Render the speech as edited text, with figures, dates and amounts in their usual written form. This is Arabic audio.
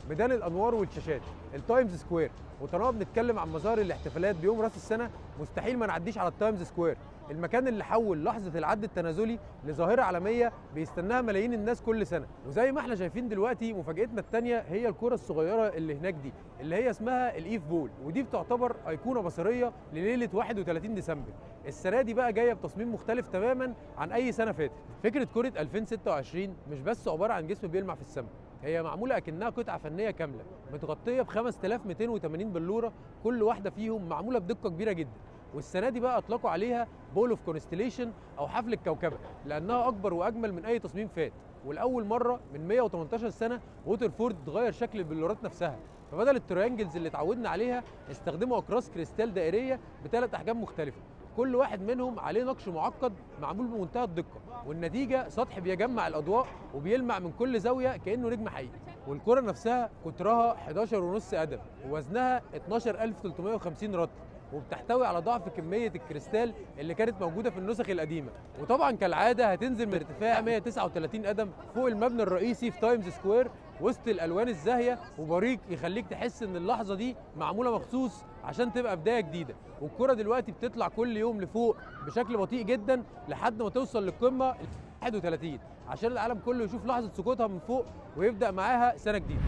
ميدان الانوار والشاشات، التايمز سكوير. وطالما بنتكلم عن مظاهر الاحتفالات بيوم راس السنه، مستحيل ما نعديش على التايمز سكوير، المكان اللي حول لحظه العد التنازلي لظاهره عالميه بيستناها ملايين الناس كل سنه. وزي ما احنا شايفين دلوقتي، مفاجاتنا الثانيه هي الكره الصغيره اللي هناك دي، اللي هي اسمها الايف بول، ودي بتعتبر ايقونه بصريه لليله 31 ديسمبر. السنه دي بقى جايه بتصميم مختلف تماما عن اي سنه فاتت. فكره كره 2026 مش بس عباره عن جسم بيلمع في السماء، هي معموله اكنها قطعه فنيه كامله متغطيه ب 5280 بلوره، كل واحده فيهم معموله بدقه كبيره جدا. والسنه دي بقى اطلقوا عليها بول اوف كونستليشن او حفل الكوكبه، لانها اكبر واجمل من اي تصميم فات. ولاول مره من 118 سنه ووترفورد اتغير شكل البلورات نفسها، فبدل التريانجلز اللي اتعودنا عليها استخدموا اقراص كريستال دائريه بثلاث احجام مختلفه، كل واحد منهم عليه نقش معقد معمول بمنتهى الدقه، والنتيجه سطح بيجمع الاضواء وبيلمع من كل زاويه كانه نجم حقيقي. والكره نفسها قطرها 11.5 قدم ووزنها 12350 رطل، وبتحتوي على ضعف كميه الكريستال اللي كانت موجوده في النسخ القديمه. وطبعا كالعاده هتنزل من ارتفاع 139 قدم فوق المبنى الرئيسي في تايمز سكوير وسط الالوان الزاهيه وبريق يخليك تحس ان اللحظه دي معموله مخصوص عشان تبقى بدايه جديده. والكره دلوقتي بتطلع كل يوم لفوق بشكل بطيء جدا لحد ما توصل للقمه 31 عشان العالم كله يشوف لحظه سقوطها من فوق ويبدا معاها سنه جديده.